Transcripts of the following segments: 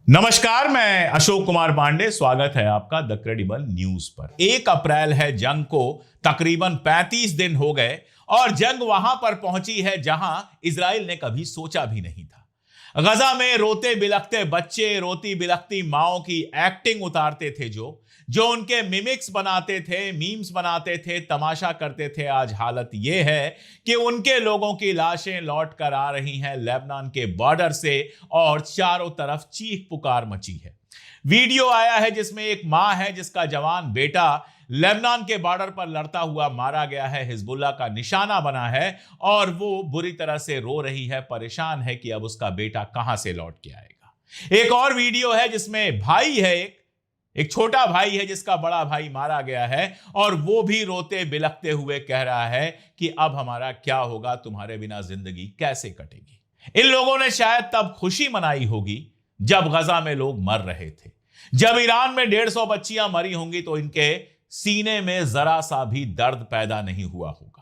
नमस्कार, मैं अशोक कुमार पांडे। स्वागत है आपका द क्रेडिबल न्यूज पर। 1 अप्रैल है, जंग को तकरीबन 35 दिन हो गए और जंग वहां पर पहुंची है जहां इजराइल ने कभी सोचा भी नहीं था। गजा में रोते बिलखते बच्चे, रोती बिलखती माओ की एक्टिंग उतारते थे, जो उनके मिमिक्स बनाते थे, मीम्स बनाते थे, तमाशा करते थे। आज हालत यह है कि उनके लोगों की लाशें लौट कर आ रही हैं लेबनान के बॉर्डर से और चारों तरफ चीख पुकार मची है। वीडियो आया है जिसमें एक मां है जिसका जवान बेटा लेबनान के बॉर्डर पर लड़ता हुआ मारा गया है, हिजबुल्लाह का निशाना बना है और वो बुरी तरह से रो रही है, परेशान है कि अब उसका बेटा कहां से लौट के आएगा। एक और वीडियो है जिसमें भाई है, एक छोटा भाई है जिसका बड़ा भाई मारा गया है और वो भी रोते बिलखते हुए कह रहा है कि अब हमारा क्या होगा, तुम्हारे बिना जिंदगी कैसे कटेगी। इन लोगों ने शायद तब खुशी मनाई होगी जब गजा में लोग मर रहे थे। जब ईरान में 150 बच्चियां मरी होंगी तो इनके सीने में जरा सा भी दर्द पैदा नहीं हुआ होगा।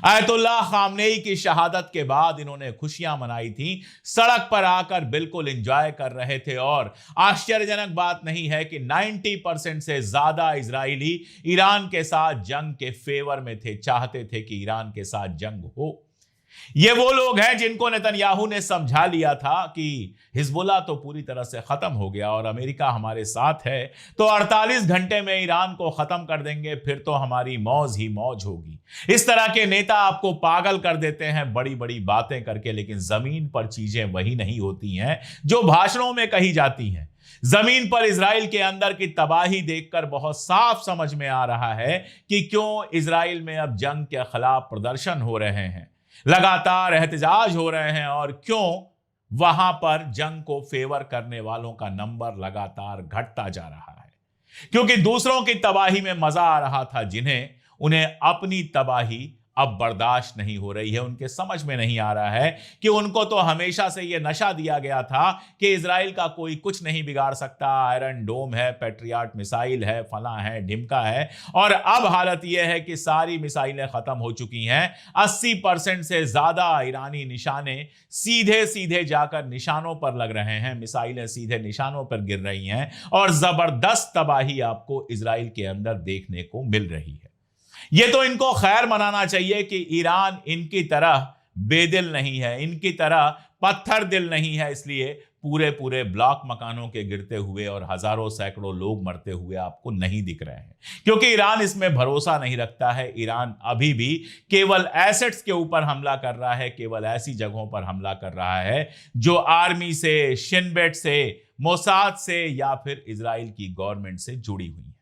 आयतुल्लाह खामनेई की शहादत के बाद इन्होंने खुशियां मनाई थी, सड़क पर आकर बिल्कुल एंजॉय कर रहे थे। और आश्चर्यजनक बात नहीं है कि 90% से ज्यादा इजरायली ईरान के साथ जंग के फेवर में थे, चाहते थे कि ईरान के साथ जंग हो। ये वो लोग हैं जिनको नेतन्याहू ने समझा लिया था कि हिजबुल्लाह तो पूरी तरह से खत्म हो गया और अमेरिका हमारे साथ है तो 48 घंटे में ईरान को खत्म कर देंगे, फिर तो हमारी मौज ही मौज होगी। इस तरह के नेता आपको पागल कर देते हैं बड़ी बड़ी बातें करके, लेकिन जमीन पर चीजें वही नहीं होती हैं जो भाषणों में कही जाती हैं। जमीन पर इजराइल के अंदर की तबाही देखकर बहुत साफ समझ में आ रहा है कि क्यों इजराइल में अब जंग के खिलाफ प्रदर्शन हो रहे हैं, लगातार एहतजाज हो रहे हैं और क्यों वहां पर जंग को फेवर करने वालों का नंबर लगातार घटता जा रहा है। क्योंकि दूसरों की तबाही में मजा आ रहा था उन्हें अपनी तबाही अब बर्दाश्त नहीं हो रही है। उनके समझ में नहीं आ रहा है कि उनको तो हमेशा से यह नशा दिया गया था कि इजराइल का कोई कुछ नहीं बिगाड़ सकता, आयरन डोम है, पैट्रियट मिसाइल है, फला है, ढिमका है। और अब हालत यह है कि सारी मिसाइलें खत्म हो चुकी हैं। 80% से ज्यादा ईरानी निशाने सीधे सीधे जाकर निशानों पर लग रहे हैं, मिसाइलें सीधे निशानों पर गिर रही हैं और जबरदस्त तबाही आपको इजराइल के अंदर देखने को मिल रही है। यह तो इनको खैर मनाना चाहिए कि ईरान इनकी तरह बेदिल नहीं है, इनकी तरह पत्थर दिल नहीं है, इसलिए पूरे पूरे ब्लॉक मकानों के गिरते हुए और हजारों सैकड़ों लोग मरते हुए आपको नहीं दिख रहे हैं, क्योंकि ईरान इसमें भरोसा नहीं रखता है। ईरान अभी भी केवल एसेट्स के ऊपर हमला कर रहा है, केवल ऐसी जगहों पर हमला कर रहा है जो आर्मी से, शिनबेट से, मोसाद से या फिर इजराइल की गवर्नमेंट से जुड़ी हुई है।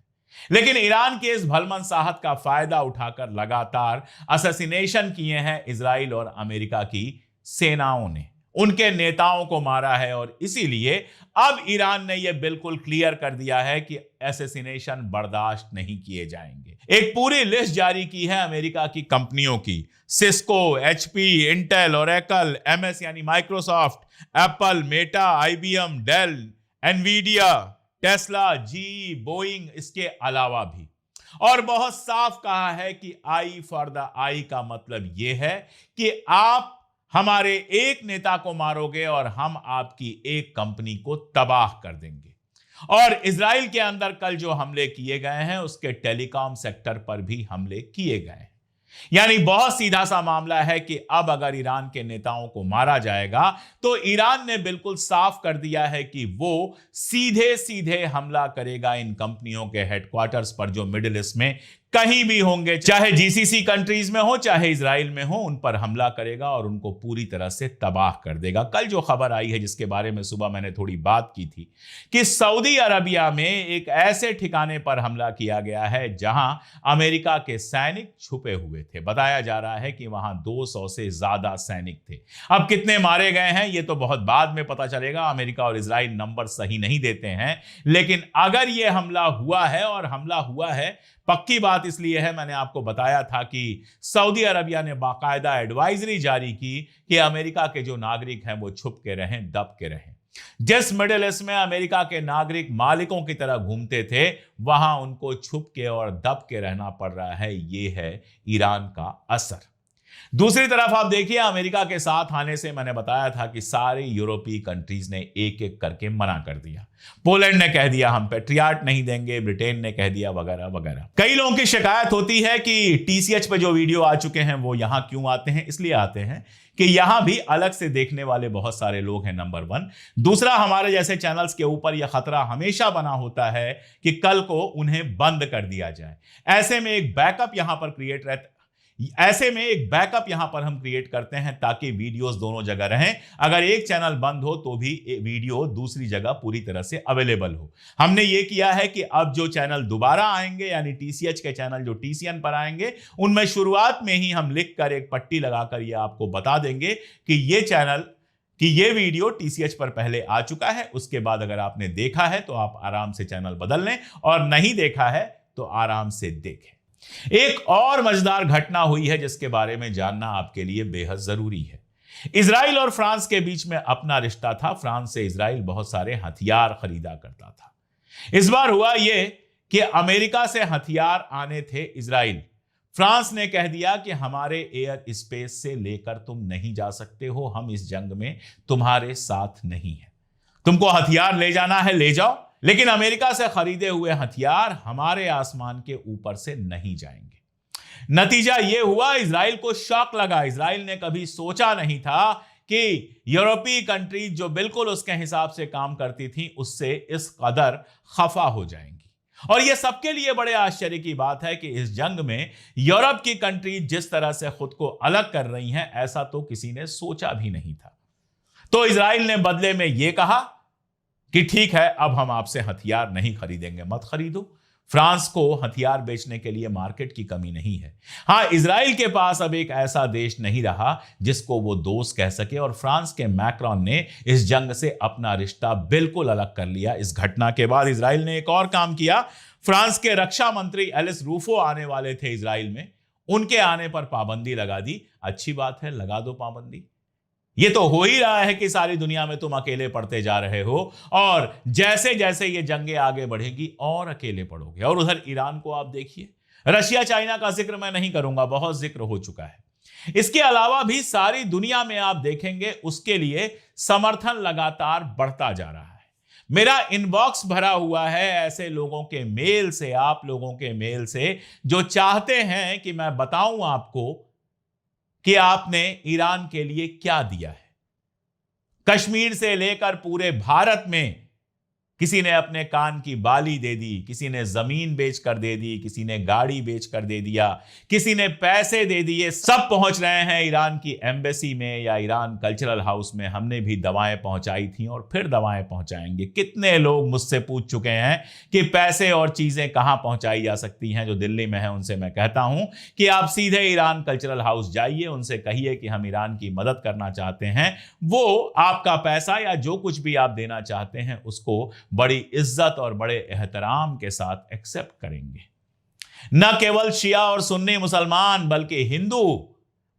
लेकिन ईरान के इस भलमनसाहत का फायदा उठाकर लगातार असैसिनेशन किए हैं इजराइल और अमेरिका की सेनाओं ने, उनके नेताओं को मारा है और इसीलिए अब ईरान ने यह बिल्कुल क्लियर कर दिया है कि असैसिनेशन बर्दाश्त नहीं किए जाएंगे। एक पूरी लिस्ट जारी की है अमेरिका की कंपनियों की, Cisco, HP, Intel, Oracle, MS यानी Microsoft, Apple, Meta, IBM, Dell, Nvidia, Tesla, जी, बोइंग, इसके अलावा भी। और बहुत साफ कहा है कि आई फॉर द आई का मतलब यह है कि आप हमारे एक नेता को मारोगे और हम आपकी एक कंपनी को तबाह कर देंगे। और इजराइल के अंदर कल जो हमले किए गए हैं उसके टेलीकॉम सेक्टर पर भी हमले किए गए हैं। यानी बहुत सीधा सा मामला है कि अब अगर ईरान के नेताओं को मारा जाएगा तो ईरान ने बिल्कुल साफ कर दिया है कि वो सीधे सीधे हमला करेगा इन कंपनियों के हेडक्वार्टर्स पर जो मिडिल ईस्ट में कहीं भी होंगे, चाहे जीसीसी कंट्रीज में हो, चाहे इजराइल में हो, उन पर हमला करेगा और उनको पूरी तरह से तबाह कर देगा। कल जो खबर आई है जिसके बारे में सुबह मैंने थोड़ी बात की थी कि सऊदी अरबिया में एक ऐसे ठिकाने पर हमला किया गया है जहां अमेरिका के सैनिक छुपे हुए थे। बताया जा रहा है कि वहां 200 से ज्यादा सैनिक थे। अब कितने मारे गए हैं ये तो बहुत बाद में पता चलेगा, अमेरिका और इजराइल नंबर सही नहीं देते हैं। लेकिन अगर यह हमला हुआ है, और हमला हुआ है पक्की बात इसलिए है, मैंने आपको बताया था कि सऊदी अरबिया ने बाकायदा एडवाइजरी जारी की कि अमेरिका के जो नागरिक हैं वो छुप के रहें, दब के रहें। जिस मिडिल ईस्ट में अमेरिका के नागरिक मालिकों की तरह घूमते थे वहां उनको छुप के और दब के रहना पड़ रहा है। ये है ईरान का असर। दूसरी तरफ आप देखिए, अमेरिका के साथ आने से मैंने बताया था कि सारे यूरोपीय कंट्रीज ने एक एक करके मना कर दिया। पोलैंड ने कह दिया हम पेट्रियाट नहीं देंगे, ब्रिटेन ने कह दिया, वगैरह वगैरह। कई लोगों की शिकायत होती है कि टीसीएच पे जो वीडियो आ चुके हैं वो यहां क्यों आते हैं। इसलिए आते हैं कि यहां भी अलग से देखने वाले बहुत सारे लोग हैं, नंबर 1। दूसरा, हमारे जैसे चैनल्स के ऊपर यह खतरा हमेशा बना होता है कि कल को उन्हें बंद कर दिया जाए। ऐसे में एक बैकअप यहां पर हम क्रिएट करते हैं ताकि वीडियोस दोनों जगह रहें। अगर एक चैनल बंद हो तो भी वीडियो दूसरी जगह पूरी तरह से अवेलेबल हो। हमने ये किया है कि अब जो चैनल दोबारा आएंगे, यानी टीसीएच के चैनल जो टीसीएन पर आएंगे, उनमें शुरुआत में ही हम लिखकर एक पट्टी लगाकर ये आपको बता देंगे कि ये वीडियो टीसीएच पर पहले आ चुका है। उसके बाद अगर आपने देखा है तो आप आराम से चैनल बदल लें, और नहीं देखा है तो आराम से देखें। एक और मजेदार घटना हुई है जिसके बारे में जानना आपके लिए बेहद जरूरी है। इजराइल और फ्रांस के बीच में अपना रिश्ता था। फ्रांस से इजराइल बहुत सारे हथियार खरीदा करता था। इस बार हुआ यह कि अमेरिका से हथियार आने थे इजराइल। फ्रांस ने कह दिया कि हमारे एयर स्पेस से लेकर तुम नहीं जा सकते हो, हम इस जंग में तुम्हारे साथ नहीं है। तुमको हथियार ले जाना है ले जाओ, लेकिन अमेरिका से खरीदे हुए हथियार हमारे आसमान के ऊपर से नहीं जाएंगे। नतीजा यह हुआ, इजराइल को शॉक लगा। इजराइल ने कभी सोचा नहीं था कि यूरोपीय कंट्रीज जो बिल्कुल उसके हिसाब से काम करती थी, उससे इस कदर खफा हो जाएंगी। और यह सबके लिए बड़े आश्चर्य की बात है कि इस जंग में यूरोप की कंट्रीज जिस तरह से खुद को अलग कर रही हैं, ऐसा तो किसी ने सोचा भी नहीं था। तो इजराइल ने बदले में यह कहा कि ठीक है, अब हम आपसे हथियार नहीं खरीदेंगे, मत खरीदो। फ्रांस को हथियार बेचने के लिए मार्केट की कमी नहीं है। हां, इजराइल के पास अब एक ऐसा देश नहीं रहा जिसको वो दोस्त कह सके, और फ्रांस के मैक्रोन ने इस जंग से अपना रिश्ता बिल्कुल अलग कर लिया। इस घटना के बाद इजराइल ने एक और काम किया। फ्रांस के रक्षा मंत्री एलिस रूफो आने वाले थे इजराइल में, उनके आने पर पाबंदी लगा दी। अच्छी बात है, लगा दो पाबंदी। ये तो हो ही रहा है कि सारी दुनिया में तुम अकेले पड़ते जा रहे हो, और जैसे जैसे ये जंगें आगे बढ़ेगी और अकेले पड़ोगे। और उधर ईरान को आप देखिए, रशिया चाइना का जिक्र मैं नहीं करूंगा, बहुत जिक्र हो चुका है। इसके अलावा भी सारी दुनिया में आप देखेंगे उसके लिए समर्थन लगातार बढ़ता जा रहा है। मेरा इनबॉक्स भरा हुआ है ऐसे लोगों के मेल से, आप लोगों के मेल से, जो चाहते हैं कि मैं बताऊं आपको कि आपने ईरान के लिए क्या दिया है। कश्मीर से लेकर पूरे भारत में किसी ने अपने कान की बाली दे दी, किसी ने जमीन बेच कर दे दी, किसी ने गाड़ी बेच कर दे दिया, किसी ने पैसे दे दिए। सब पहुंच रहे हैं ईरान की एम्बेसी में या ईरान कल्चरल हाउस में। हमने भी दवाएं पहुंचाई थी और फिर दवाएं पहुंचाएंगे। कितने लोग मुझसे पूछ चुके हैं कि पैसे और चीजें कहां पहुंचाई जा सकती हैं। जो दिल्ली में है उनसे मैं कहता हूं कि आप सीधे ईरान कल्चरल हाउस जाइए, उनसे कहिए कि हम ईरान की मदद करना चाहते हैं। वो आपका पैसा या जो कुछ भी आप देना चाहते हैं उसको बड़ी इज्जत और बड़े एहतराम के साथ एक्सेप्ट करेंगे। न केवल शिया और सुन्नी मुसलमान बल्कि हिंदू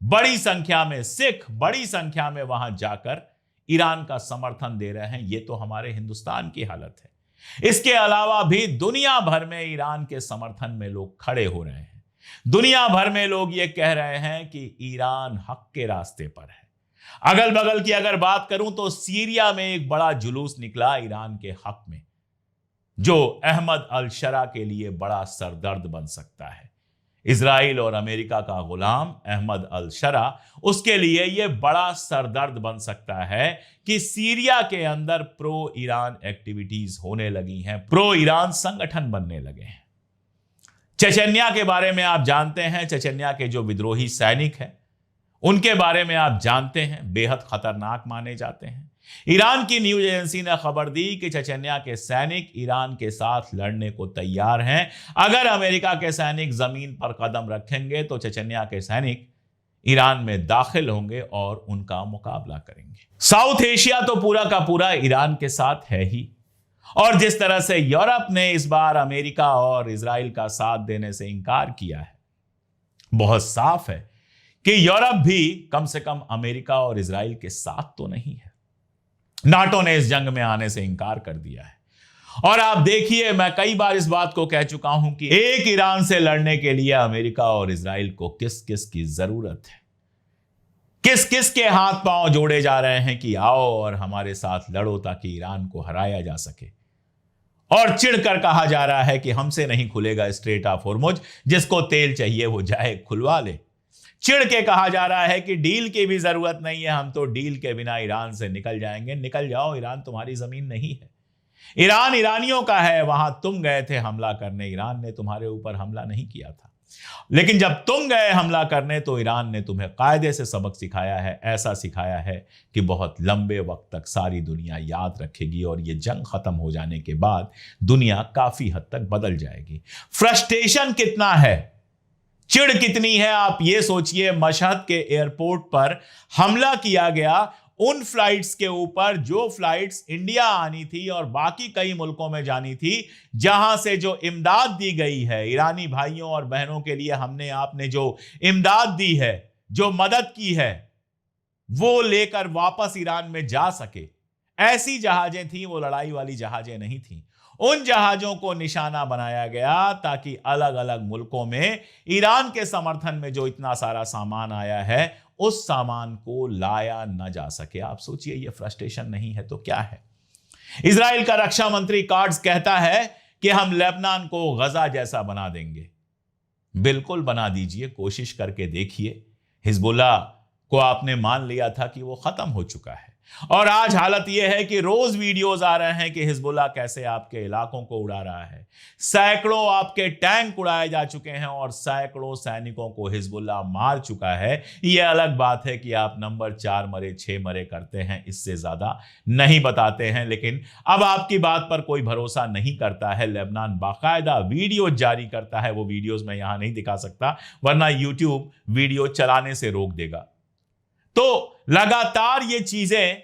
बड़ी संख्या में, सिख बड़ी संख्या में वहां जाकर ईरान का समर्थन दे रहे हैं। यह तो हमारे हिंदुस्तान की हालत है। इसके अलावा भी दुनिया भर में ईरान के समर्थन में लोग खड़े हो रहे हैं। दुनिया भर में लोग यह कह रहे हैं कि ईरान हक के रास्ते पर है। अगल बगल की अगर बात करूं तो सीरिया में एक बड़ा जुलूस निकला ईरान के हक में, जो अहमद अल शरा के लिए बड़ा सरदर्द बन सकता है। इजराइल और अमेरिका का गुलाम अहमद अल शरा, उसके लिए यह बड़ा सरदर्द बन सकता है कि सीरिया के अंदर प्रो ईरान एक्टिविटीज होने लगी हैं, प्रो ईरान संगठन बनने लगे हैं। चेचन्या के बारे में आप जानते हैं, चेचन्या के जो विद्रोही सैनिक हैं उनके बारे में आप जानते हैं, बेहद खतरनाक माने जाते हैं। ईरान की न्यूज एजेंसी ने खबर दी कि चेचन्या के सैनिक ईरान के साथ लड़ने को तैयार हैं। अगर अमेरिका के सैनिक जमीन पर कदम रखेंगे तो चेचन्या के सैनिक ईरान में दाखिल होंगे और उनका मुकाबला करेंगे। साउथ एशिया तो पूरा का पूरा ईरान के साथ है ही, और जिस तरह से यूरोप ने इस बार अमेरिका और इजराइल का साथ देने से इंकार किया है, बहुत साफ है कि यूरोप भी कम से कम अमेरिका और इजराइल के साथ तो नहीं है। नाटो ने इस जंग में आने से इंकार कर दिया है। और आप देखिए, मैं कई बार इस बात को कह चुका हूं कि एक ईरान से लड़ने के लिए अमेरिका और इजराइल को किस किस की जरूरत है। किस किस के हाथ पांव जोड़े जा रहे हैं कि आओ और हमारे साथ लड़ो ताकि ईरान को हराया जा सके। और चिढ़कर कहा जा रहा है कि हमसे नहीं खुलेगा स्ट्रेट ऑफ हॉर्मुज, जिसको तेल चाहिए वो जाए खुलवा ले। चिढ़ के कहा जा रहा है कि डील की भी जरूरत नहीं है, हम तो डील के बिना ईरान से निकल जाएंगे। निकल जाओ, ईरान तुम्हारी जमीन नहीं है, ईरान ईरानियों का है। वहां तुम गए थे हमला करने, ईरान ने तुम्हारे ऊपर हमला नहीं किया था। लेकिन जब तुम गए हमला करने तो ईरान ने तुम्हें कायदे से सबक सिखाया है, ऐसा सिखाया है कि बहुत लंबे वक्त तक सारी दुनिया याद रखेगी और ये जंग खत्म हो जाने के बाद दुनिया काफी हद तक बदल जाएगी। फ्रस्ट्रेशन कितना है, चिढ़ कितनी है, आप ये सोचिए। मशहद के एयरपोर्ट पर हमला किया गया उन फ्लाइट्स के ऊपर जो फ्लाइट्स इंडिया आनी थी और बाकी कई मुल्कों में जानी थी, जहां से जो इमदाद दी गई है ईरानी भाइयों और बहनों के लिए, हमने आपने जो इमदाद दी है, जो मदद की है, वो लेकर वापस ईरान में जा सके, ऐसी जहाजें थी। वो लड़ाई वाली जहाजें नहीं थी। उन जहाजों को निशाना बनाया गया ताकि अलग अलग मुल्कों में ईरान के समर्थन में जो इतना सारा सामान आया है उस सामान को लाया न जा सके। आप सोचिए, ये फ्रस्ट्रेशन नहीं है तो क्या है। इजराइल का रक्षा मंत्री कार्ड्स कहता है कि हम लेबनान को गजा जैसा बना देंगे। बिल्कुल बना दीजिए, कोशिश करके देखिए। हिजबुल्लाह को आपने मान लिया था कि वो खत्म हो चुका है और आज हालत यह है कि रोज वीडियोस आ रहे हैं कि हिजबुल्लाह कैसे आपके इलाकों को उड़ा रहा है। सैकड़ों आपके टैंक उड़ाए जा चुके हैं और सैकड़ों सैनिकों को हिजबुल्लाह मार चुका है। यह अलग बात है कि आप नंबर 4 मरे 6 मरे करते हैं, इससे ज्यादा नहीं बताते हैं। लेकिन अब आपकी बात पर कोई भरोसा नहीं करता है। लेबनान बाकायदा वीडियो जारी करता है, वो वीडियोस मैं यहां नहीं दिखा सकता वरना यूट्यूब वीडियो चलाने से रोक देगा। तो लगातार ये चीजें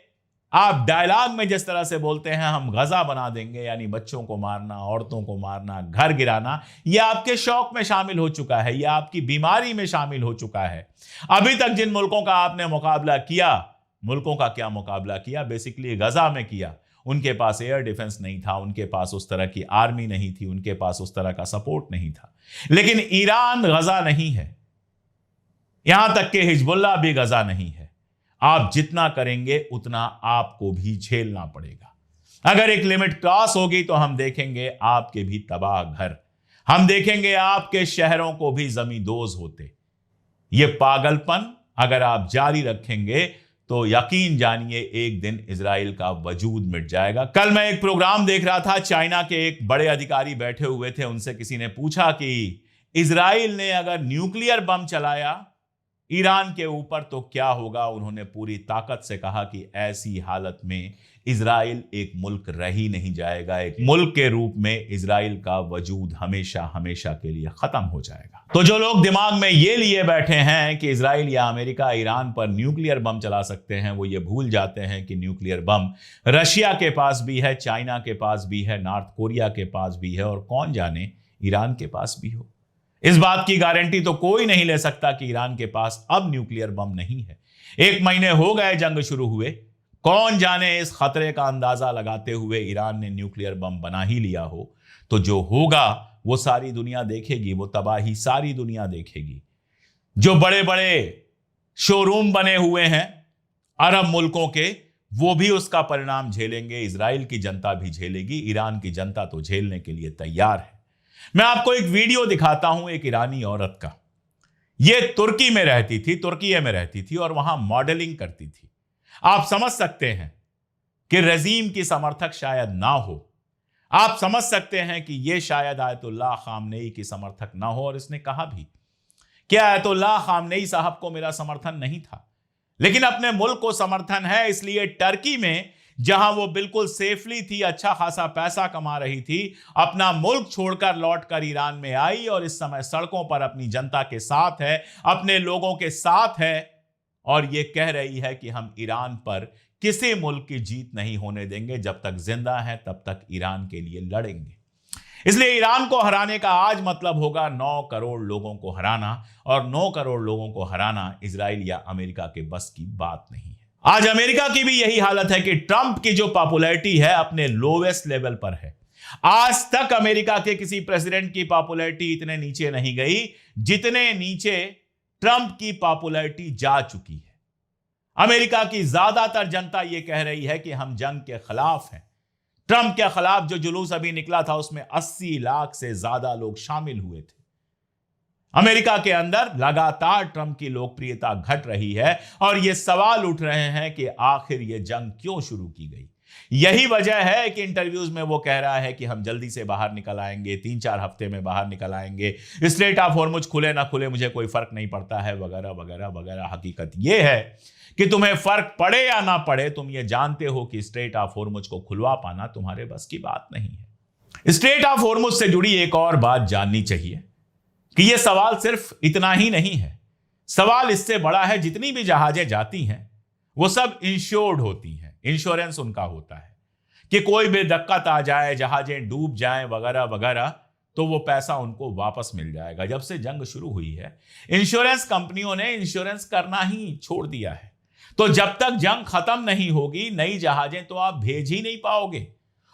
आप डायलॉग में जिस तरह से बोलते हैं, हम गजा बना देंगे, यानी बच्चों को मारना, औरतों को मारना, घर गिराना, यह आपके शौक में शामिल हो चुका है, यह आपकी बीमारी में शामिल हो चुका है। अभी तक जिन मुल्कों का आपने मुकाबला किया, मुल्कों का क्या मुकाबला किया, बेसिकली गजा में किया। उनके पास एयर डिफेंस नहीं था, उनके पास उस तरह की आर्मी नहीं थी, उनके पास उस तरह का सपोर्ट नहीं था। लेकिन ईरान गजा नहीं है, यहां तक कि हिजबुल्लाह भी गजा नहीं है। आप जितना करेंगे उतना आपको भी झेलना पड़ेगा। अगर एक लिमिट क्रॉस होगी तो हम देखेंगे आपके भी तबाह घर, हम देखेंगे आपके शहरों को भी जमींदोज होते। ये पागलपन अगर आप जारी रखेंगे तो यकीन जानिए एक दिन इजराइल का वजूद मिट जाएगा। कल मैं एक प्रोग्राम देख रहा था, चाइना के एक बड़े अधिकारी बैठे हुए थे, उनसे किसी ने पूछा कि इजराइल ने अगर न्यूक्लियर बम चलाया ईरान के ऊपर तो क्या होगा। उन्होंने पूरी ताकत से कहा कि ऐसी हालत में इजराइल एक मुल्क रह ही नहीं जाएगा, एक मुल्क के रूप में इजराइल का वजूद हमेशा हमेशा के लिए खत्म हो जाएगा। तो जो लोग दिमाग में ये लिए बैठे हैं कि इजराइल या अमेरिका ईरान पर न्यूक्लियर बम चला सकते हैं, वो ये भूल जाते हैं कि न्यूक्लियर बम रशिया के पास भी है, चाइना के पास भी है, नॉर्थ कोरिया के पास भी है और कौन जाने ईरान के पास भी हो। इस बात की गारंटी तो कोई नहीं ले सकता कि ईरान के पास अब न्यूक्लियर बम नहीं है। 1 महीने हो गए जंग शुरू हुए, कौन जाने इस खतरे का अंदाजा लगाते हुए ईरान ने न्यूक्लियर बम बना ही लिया हो तो जो होगा वो सारी दुनिया देखेगी, वो तबाही सारी दुनिया देखेगी। जो बड़े बड़े शोरूम बने हुए हैं अरब मुल्कों के, वो भी उसका परिणाम झेलेंगे। इजराइल की जनता भी झेलेगी, ईरान की जनता तो झेलने के लिए तैयार है। मैं आपको एक वीडियो दिखाता हूं एक ईरानी औरत का। यह तुर्की में रहती थी, तुर्की में रहती थी और वहां मॉडलिंग करती थी। आप समझ सकते हैं कि रजीम की समर्थक शायद ना हो, आप समझ सकते हैं कि यह शायद आयतुल्लाह खामनेई की समर्थक ना हो। और इसने कहा भी कि आयतुल्लाह खामनेई साहब को मेरा समर्थन नहीं था, लेकिन अपने मुल्क को समर्थन है। इसलिए टर्की में जहां वो बिल्कुल सेफली थी, अच्छा खासा पैसा कमा रही थी, अपना मुल्क छोड़कर लौटकर ईरान में आई और इस समय सड़कों पर अपनी जनता के साथ है, अपने लोगों के साथ है और ये कह रही है कि हम ईरान पर किसी मुल्क की जीत नहीं होने देंगे, जब तक जिंदा है तब तक ईरान के लिए लड़ेंगे। इसलिए ईरान को हराने का आज मतलब होगा 9 करोड़ लोगों को हराना, और 9 करोड़ लोगों को हराना इजराइल या अमेरिका के बस की बात नहीं है। आज अमेरिका की भी यही हालत है कि ट्रंप की जो पॉपुलैरिटी है अपने लोवेस्ट लेवल पर है। आज तक अमेरिका के किसी प्रेसिडेंट की पॉपुलैरिटी इतने नीचे नहीं गई जितने नीचे ट्रंप की पॉपुलैरिटी जा चुकी है। अमेरिका की ज्यादातर जनता यह कह रही है कि हम जंग के खिलाफ हैं। ट्रंप के खिलाफ जो जुलूस अभी निकला था उसमें 80 लाख से ज्यादा लोग शामिल हुए थे। अमेरिका के अंदर लगातार ट्रंप की लोकप्रियता घट रही है और यह सवाल उठ रहे हैं कि आखिर यह जंग क्यों शुरू की गई। यही वजह है कि इंटरव्यूज में वो कह रहा है कि हम जल्दी से बाहर निकल आएंगे, 3-4 हफ्ते में बाहर निकल आएंगे, स्ट्रेट ऑफ हॉर्मुज खुले ना खुले मुझे कोई फर्क नहीं पड़ता है, वगैरह वगैरह वगैरह। हकीकत यह है कि तुम्हें फर्क पड़े या ना पड़े, तुम ये जानते हो कि स्ट्रेट ऑफ हॉर्मुज को खुलवा पाना तुम्हारे बस की बात नहीं है। स्ट्रेट ऑफ हॉर्मुज से जुड़ी एक और बात जाननी चाहिए कि यह सवाल सिर्फ इतना ही नहीं है, सवाल इससे बड़ा है। जितनी भी जहाजें जाती हैं वो सब इंश्योर्ड होती हैं, इंश्योरेंस उनका होता है कि कोई भी दिक्कत आ जाए, जहाजें डूब जाएं वगैरह वगैरह, तो वो पैसा उनको वापस मिल जाएगा। जब से जंग शुरू हुई है इंश्योरेंस कंपनियों ने इंश्योरेंस करना ही छोड़ दिया है। तो जब तक जंग खत्म नहीं होगी नई जहाजें तो आप भेज ही नहीं पाओगे,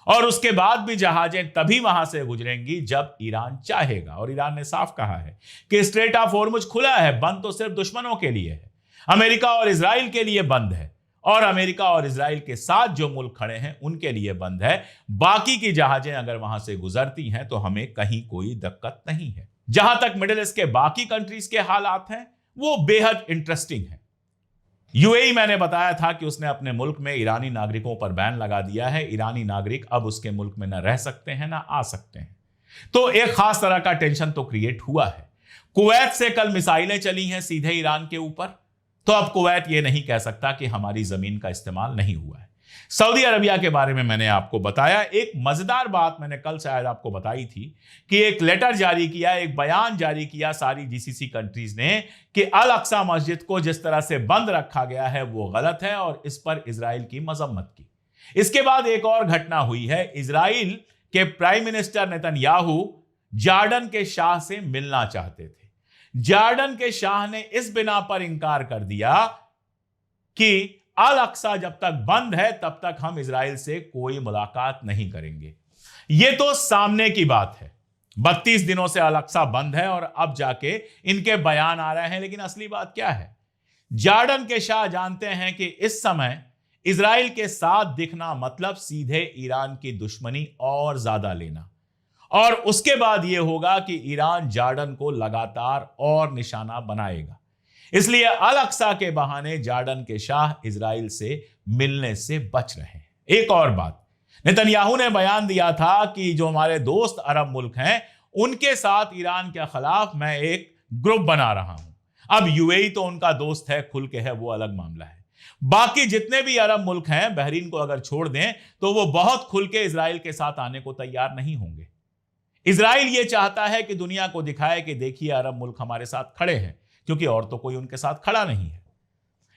और उसके बाद भी जहाजें तभी वहां से गुजरेंगी जब ईरान चाहेगा। और ईरान ने साफ कहा है कि स्ट्रेट ऑफ हॉर्मुज खुला है, बंद तो सिर्फ दुश्मनों के लिए है, अमेरिका और इजराइल के लिए बंद है, और अमेरिका और इजराइल के साथ जो मुल्क खड़े हैं उनके लिए बंद है। बाकी की जहाजें अगर वहां से गुजरती हैं तो हमें कहीं कोई दिक्कत नहीं है। जहां तक मिडिल ईस्ट के बाकी कंट्रीज के हालात हैं वो बेहद इंटरेस्टिंग है। यूएई मैंने बताया था कि उसने अपने मुल्क में ईरानी नागरिकों पर बैन लगा दिया है। ईरानी नागरिक अब उसके मुल्क में ना रह सकते हैं ना आ सकते हैं। तो एक खास तरह का टेंशन तो क्रिएट हुआ है। कुवैत से कल मिसाइलें चली हैं सीधे ईरान के ऊपर, तो अब कुवैत यह नहीं कह सकता कि हमारी जमीन का इस्तेमाल नहीं हुआ है। सऊदी अरबिया के बारे में मैंने आपको बताया। एक मजेदार बात मैंने कल शायद आपको बताई थी कि एक लेटर जारी किया, एक बयान जारी किया सारी जीसीसी कंट्रीज ने कि अल अक्सा मस्जिद को जिस तरह से बंद रखा गया है वो गलत है, और इस पर इजराइल की मजम्मत की। इसके बाद एक और घटना हुई है। इजराइल के प्राइम मिनिस्टर नेतन्याहू जॉर्डन के शाह से मिलना चाहते थे। जॉर्डन के शाह ने इस बिना पर इंकार कर दिया कि अल अक्सा जब तक बंद है तब तक हम इजराइल से कोई मुलाकात नहीं करेंगे। यह तो सामने की बात है, 32 दिनों से अल अक्सा बंद है और अब जाके इनके बयान आ रहे हैं। लेकिन असली बात क्या है? जॉर्डन के शाह जानते हैं कि इस समय इजराइल के साथ दिखना मतलब सीधे ईरान की दुश्मनी और ज्यादा लेना, और उसके बाद यह होगा कि ईरान जॉर्डन को लगातार और निशाना बनाएगा। इसलिए अल अक्सा के बहाने जॉर्डन के शाह इजराइल से मिलने से बच रहे हैं। एक और बात, नेतन्याहू ने बयान दिया था कि जो हमारे दोस्त अरब मुल्क हैं उनके साथ ईरान के खिलाफ मैं एक ग्रुप बना रहा हूं। अब यूएई तो उनका दोस्त है, खुल के है, वो अलग मामला है। बाकी जितने भी अरब मुल्क हैं, बहरीन को अगर छोड़ दें तो वो बहुत खुल के इजराइल के साथ आने को तैयार नहीं होंगे। इजराइल ये चाहता है कि दुनिया को दिखाए कि देखिए अरब मुल्क हमारे साथ खड़े हैं, क्योंकि और तो कोई उनके साथ खड़ा नहीं है।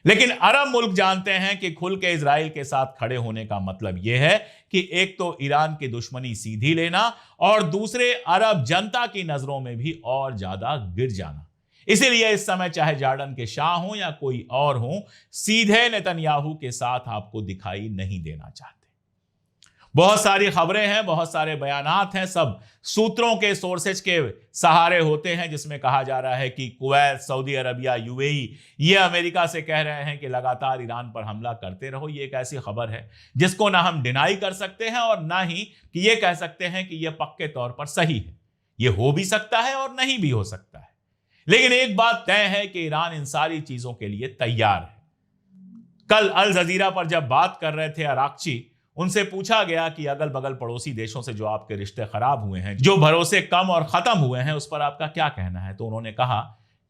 लेकिन अरब मुल्क जानते हैं कि खुल के इजराइल के साथ खड़े होने का मतलब यह है कि एक तो ईरान की दुश्मनी सीधी लेना और दूसरे अरब जनता की नजरों में भी और ज्यादा गिर जाना। इसीलिए इस समय चाहे जॉर्डन के शाह हो या कोई और हो, सीधे नेतन्याहू के साथ आपको दिखाई नहीं देना चाहते। बहुत सारी खबरें हैं, बहुत सारे बयानात हैं, सब सूत्रों के सोर्सेज के सहारे होते हैं, जिसमें कहा जा रहा है कि कुवैत, सऊदी अरबिया, यूएई ये अमेरिका से कह रहे हैं कि लगातार ईरान पर हमला करते रहो। ये एक ऐसी खबर है जिसको ना हम डिनाई कर सकते हैं और ना ही कि ये कह सकते हैं कि ये पक्के तौर पर सही है। ये हो भी सकता है और नहीं भी हो सकता है। लेकिन एक बात तय है कि ईरान इन सारी चीजों के लिए तैयार है। कल अल जजीरा पर जब बात कर रहे थे अराक्ची, उनसे पूछा गया कि अगल बगल पड़ोसी देशों से जो आपके रिश्ते खराब हुए हैं, जो भरोसे कम और खत्म हुए हैं, उस पर आपका क्या कहना है? तो उन्होंने कहा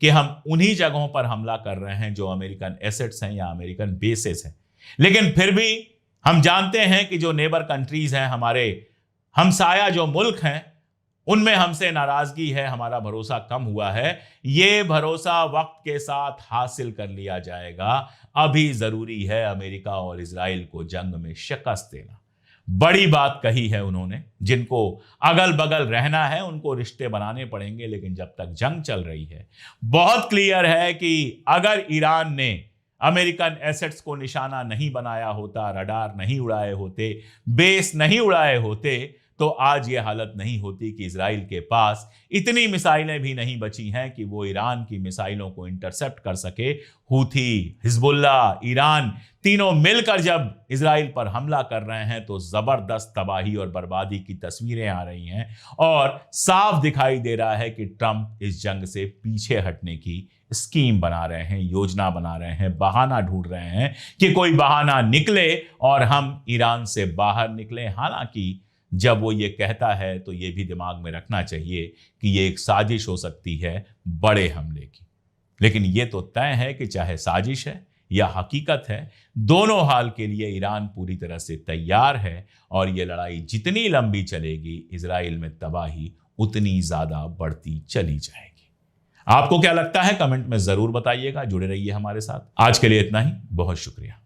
कि हम उन्हीं जगहों पर हमला कर रहे हैं जो अमेरिकन एसेट्स हैं या अमेरिकन बेसेस हैं। लेकिन फिर भी हम जानते हैं कि जो नेबर कंट्रीज हैं, हमारे हमसाया जो मुल्क हैं, उनमें हमसे नाराजगी है, हमारा भरोसा कम हुआ है। ये भरोसा वक्त के साथ हासिल कर लिया जाएगा। अभी जरूरी है अमेरिका और इजराइल को जंग में शिकस्त देना। बड़ी बात कही है उन्होंने। जिनको अगल बगल रहना है उनको रिश्ते बनाने पड़ेंगे, लेकिन जब तक जंग चल रही है, बहुत क्लियर है कि अगर ईरान ने अमेरिकन एसेट्स को निशाना नहीं बनाया होता, रडार नहीं उड़ाए होते, बेस नहीं उड़ाए होते, तो आज ये हालत नहीं होती कि इजराइल के पास इतनी मिसाइलें भी नहीं बची हैं कि वो ईरान की मिसाइलों को इंटरसेप्ट कर सके। हूथी, हिजबुल्लाह, ईरान तीनों मिलकर जब इजराइल पर हमला कर रहे हैं तो जबरदस्त तबाही और बर्बादी की तस्वीरें आ रही हैं और साफ दिखाई दे रहा है कि ट्रंप इस जंग से पीछे हटने की स्कीम बना रहे हैं, योजना बना रहे हैं, बहाना ढूंढ रहे हैं कि कोई बहाना निकले और हम ईरान से बाहर निकले। हालांकि जब वो ये कहता है तो ये भी दिमाग में रखना चाहिए कि ये एक साजिश हो सकती है बड़े हमले की, लेकिन ये तो तय है कि चाहे साजिश है या हकीकत है, दोनों हाल के लिए ईरान पूरी तरह से तैयार है और ये लड़ाई जितनी लंबी चलेगी इजराइल में तबाही उतनी ज्यादा बढ़ती चली जाएगी। आपको क्या लगता है कमेंट में जरूर बताइएगा। जुड़े रहिए हमारे साथ। आज के लिए इतना ही, बहुत शुक्रिया।